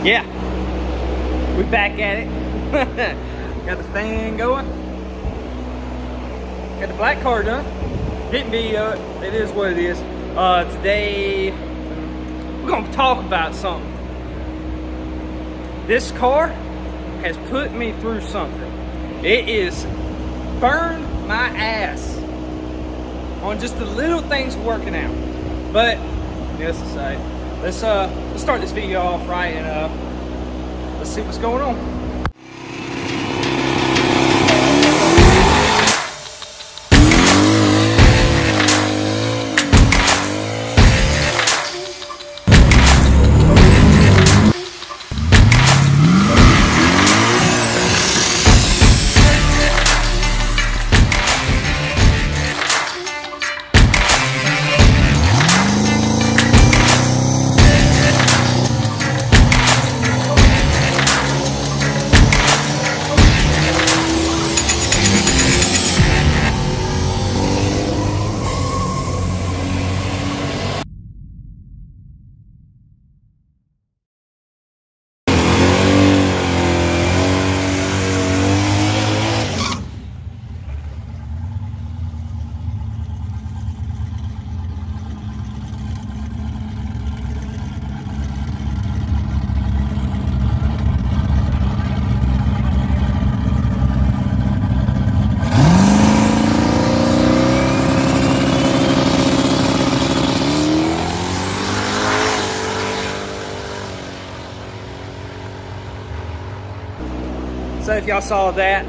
Yeah, we back at it. Got the thing going. Got the black car done. Didn't be, it is what it is. Today, we're gonna talk about something. This car has put me through something. It is burned my ass on just the little things working out. But, needless to say, let's start this video off right and let's see what's going on. So if y'all saw that,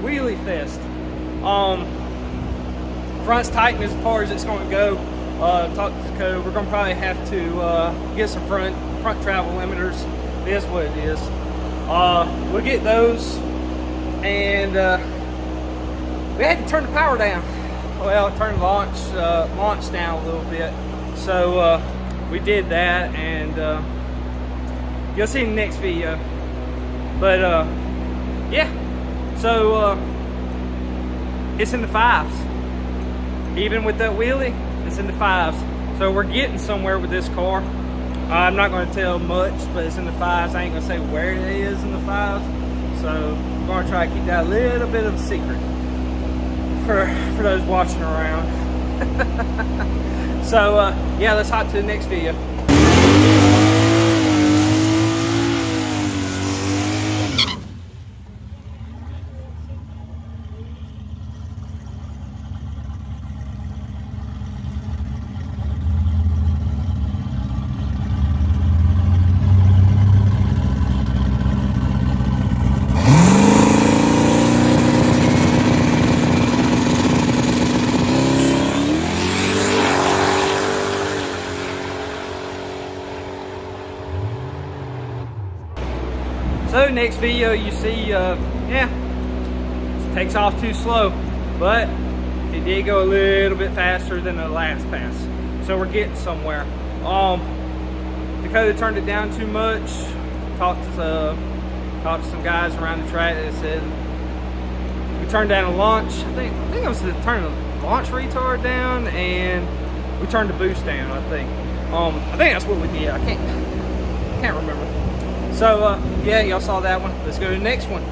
wheelie fest. Front's tightened as far as it's going to go. Talk to the code. We're going to probably have to get some front travel limiters. It is what it is. We'll get those, and we had to turn the power down. Well, turn the launch down a little bit. So we did that, and you'll see in the next video. But yeah, so it's in the fives. Even with that wheelie, it's in the fives. So we're getting somewhere with this car. I'm not going to tell much, but it's in the fives. I ain't going to say where it is in the fives. So I'm going to try to keep that a little bit of a secret for those watching around. So yeah, let's hop to the next video. So next video you see, yeah, it takes off too slow, but it did go a little bit faster than the last pass. So we're getting somewhere. Dakota turned it down too much. Talked to some guys around the track that said we turned down a launch. I think it was to turn the launch retard down, and we turned the boost down. I think that's what we did. I can't remember. So yeah, y'all saw that one. Let's go to the next one.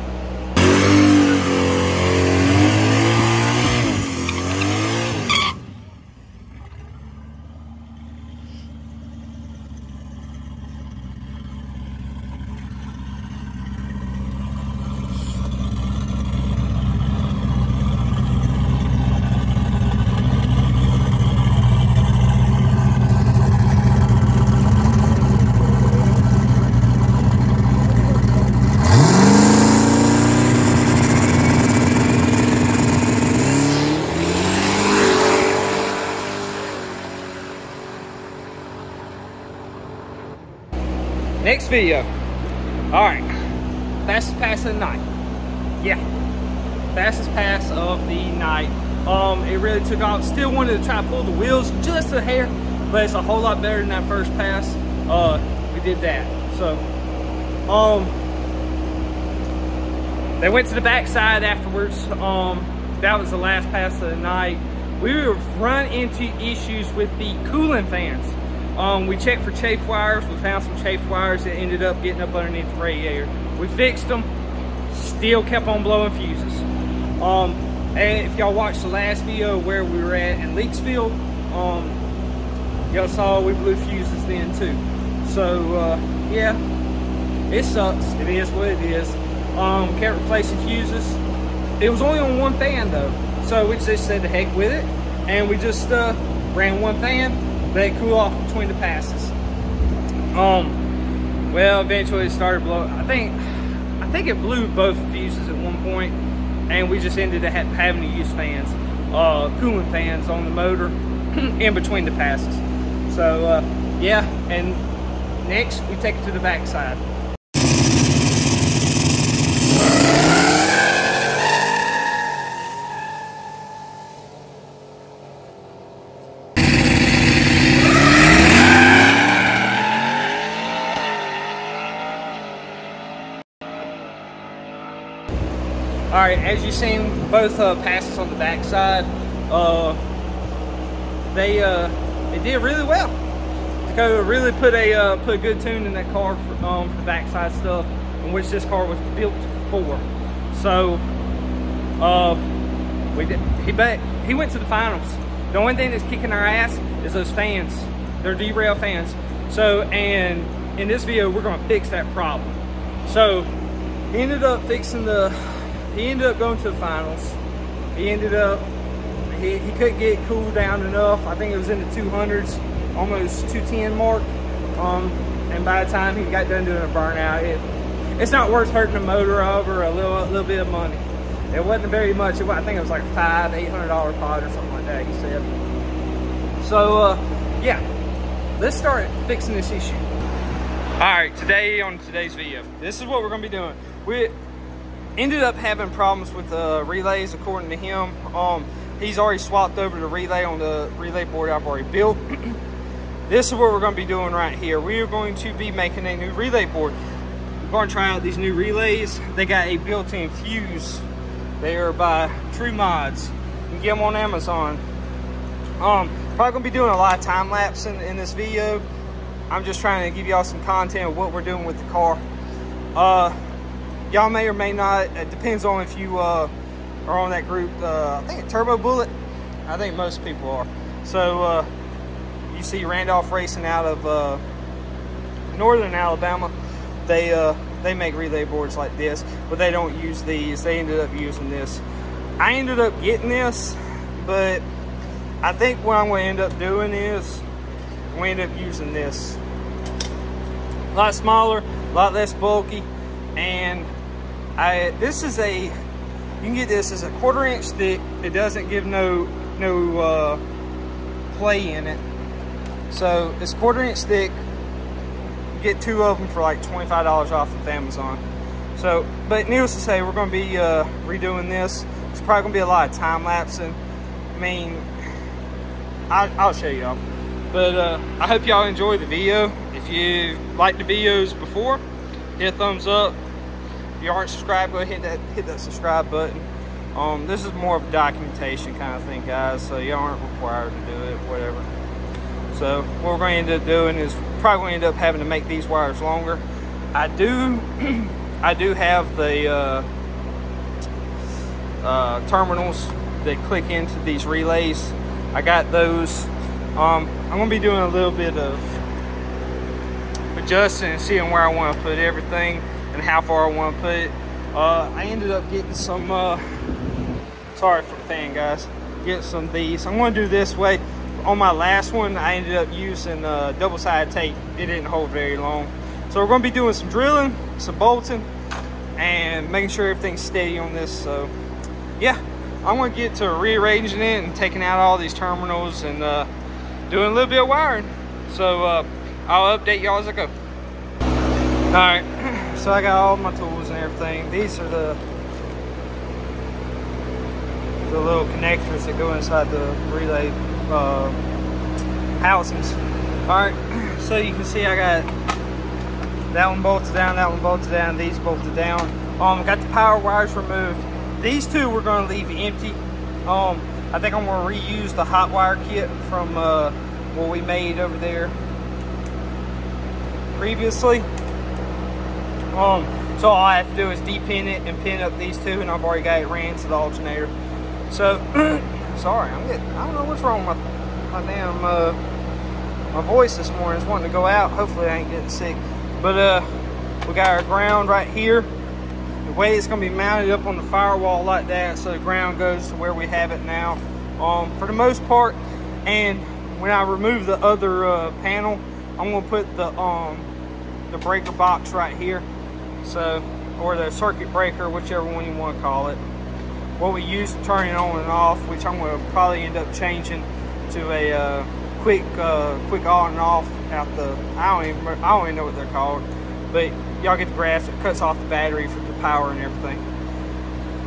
Next video. Alright. Fastest pass of the night. Yeah. Fastest pass of the night. It really took off. Still wanted to try to pull the wheels just a hair, but it's a whole lot better than that first pass. We did that. So they went to the backside afterwards. That was the last pass of the night. We were run into issues with the cooling fans. We checked for chafe wires. We found some chafe wires that ended up getting up underneath the radiator. We fixed them, still kept on blowing fuses. And if y'all watched the last video where we were at in Leaksfield, y'all saw we blew fuses then too. So yeah, it sucks. It is what it is. Kept replacing fuses. It was only on one fan though, so we just said to heck with it, and we just ran one fan, let it cool off between the passes. Well, eventually it started blowing. I think it blew both fuses at one point, and we just ended up having to use fans, cooling fans on the motor in between the passes. So yeah, and next we take it to the backside. All right, as you've seen, both passes on the backside, they did really well. Dakota really put a good tune in that car for the backside stuff, in which this car was built for. So he went to the finals. The only thing that's kicking our ass is those fans. They're derail fans. So, and in this video, we're gonna fix that problem. So he ended up going to the finals. He couldn't get cooled down enough. I think it was in the 200s, almost 210 mark. And by the time he got done doing a burnout, it's not worth hurting the motor over a little bit of money. It wasn't very much. I think it was like $800 pod or something like that, he said. So yeah, let's start fixing this issue. All right, on today's video, this is what we're gonna be doing. We ended up having problems with the relays, according to him. He's already swapped over the relay on the relay board I've already built. This is what we're going to be doing right here. We are going to be making a new relay board. We're going to try out these new relays. They got a built-in fuse. They are by True Mods. You can get them on Amazon. Probably going to be doing a lot of time lapse in this video. I'm just trying to give y'all some content of what we're doing with the car. Y'all may or may not, it depends on if you are on that group, I think Turbo Bullet, I think most people are. So you see Randolph Racing out of northern Alabama, they make relay boards like this, but they don't use these. They ended up using this. I ended up getting this, but I think what I'm going to end up doing is we end up using this. A lot smaller, a lot less bulky, and this is you can get this as a 1/4 inch thick. It doesn't give no play in it. So it's 1/4 inch thick. You get 2 of them for like $25 off of Amazon. So, but needless to say, we're going to be redoing this. It's probably going to be a lot of time lapsing. I mean, I'll show y'all. But I hope y'all enjoyed the video. If you liked the videos before, hit a thumbs up. If you aren't subscribed, go ahead and hit that subscribe button. This is more of a documentation kind of thing, guys, so you aren't required to do it, whatever. So what we're going to end up doing is probably going to end up having to make these wires longer. I do have the terminals that click into these relays. I got those. I'm going to be doing a little bit of adjusting and seeing where I want to put everything and how far I want to put it. I ended up getting some, sorry for the fan, guys, get some of these. I'm going to do this way. On my last one, I ended up using double-sided tape. It didn't hold very long. So we're going to be doing some drilling, some bolting, and making sure everything's steady on this. So yeah, I'm going to get to rearranging it and taking out all these terminals and doing a little bit of wiring. So I'll update y'all as I go. All right. So I got all my tools and everything. These are the little connectors that go inside the relay housings. All right, so you can see I got that one bolted down, that one bolted down, these bolted down. Got the power wires removed. These two we're going to leave empty. I think I'm going to reuse the hot wire kit from what we made over there. previously. So all I have to do is depin it and pin up these two, and I've already got it ran to the alternator. So sorry, I don't know what's wrong with my damn my voice this morning. It's wanting to go out. Hopefully I ain't getting sick. But we got our ground right here. The way it's going to be mounted up on the firewall like that, so the ground goes to where we have it now, for the most part. And when I remove the other panel, I'm going to put the breaker box right here, so, or the circuit breaker, whichever one you want to call it. What we use to turn it on and off, which I'm going to probably end up changing to a quick on and off out the. I don't even know what they're called, but y'all get the graph. It cuts off the battery for the power and everything.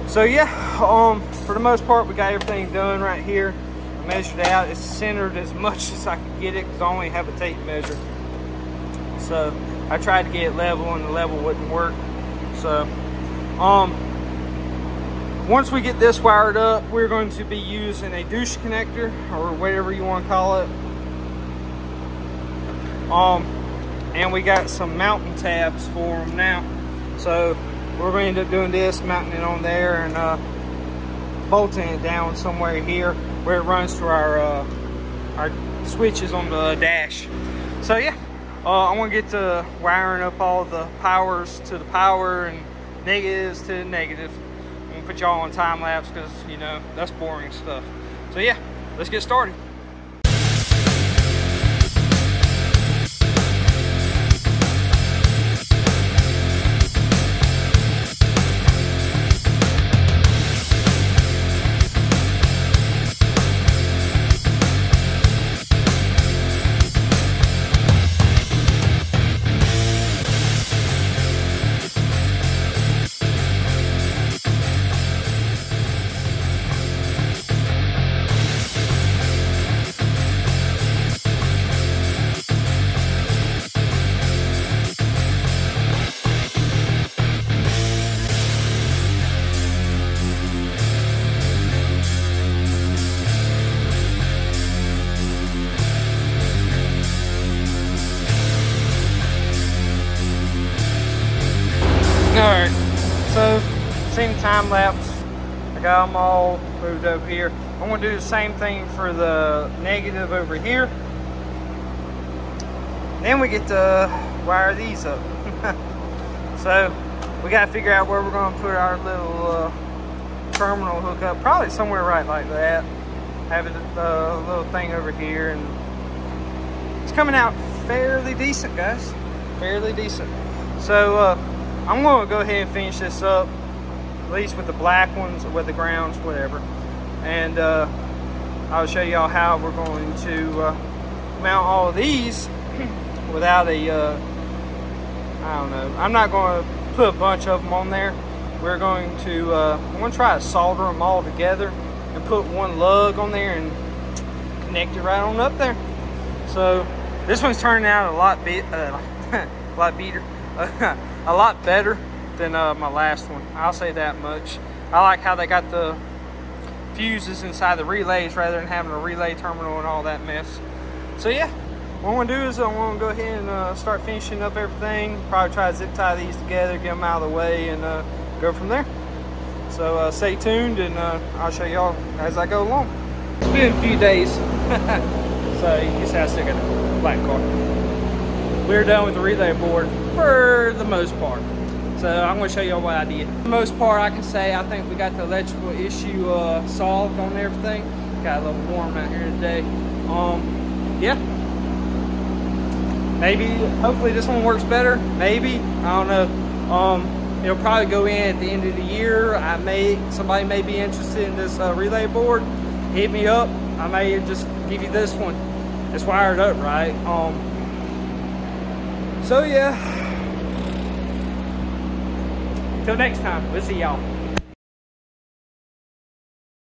So yeah, for the most part, we got everything done right here. I measured out. It's centered as much as I could get it because I only have a tape measure. So I tried to get it level, and the level wouldn't work. So once we get this wired up, we're going to be using a douche connector, or whatever you want to call it. And we got some mounting tabs for them now. So we're going to end up doing this, mounting it on there, and bolting it down somewhere here where it runs to our switches on the dash. So yeah, I'm going to get to wiring up all the powers to the power and negatives to the negative. I'm going to put y'all on time lapse because, you know, that's boring stuff. So yeah, let's get started. Alright, so same time lapse. I got them all moved over here. I'm going to do the same thing for the negative over here. Then we get to wire these up. So we got to figure out where we're going to put our little terminal hookup. Probably somewhere right like that. Have a little thing over here, and it's coming out fairly decent, guys. Fairly decent. So I'm going to go ahead and finish this up, at least with the black ones, or with the grounds, whatever. And I'll show y'all how we're going to mount all of these without a, I don't know. I'm not going to put a bunch of them on there. We're going to, I'm going to try to solder them all together and put one lug on there and connect it right on up there. So this one's turning out a lot better than my last one. I'll say that much. I like how they got the fuses inside the relays rather than having a relay terminal and all that mess. So yeah, what I'm gonna do is I'm gonna go ahead and start finishing up everything. Probably try to zip tie these together, get them out of the way, and go from there. So stay tuned, and I'll show y'all as I go along. It's been a few days. So you can see I still got a black car. We're done with the relay board for the most part. So I'm going to show y'all what I did. For the most part, I can say I think we got the electrical issue solved on everything. Got a little warm out here today. Yeah. Maybe, hopefully this one works better. Maybe, I don't know. It'll probably go in at the end of the year. Somebody may be interested in this relay board. Hit me up. I may just give you this one. It's wired up right. So yeah, till next time, we'll see y'all.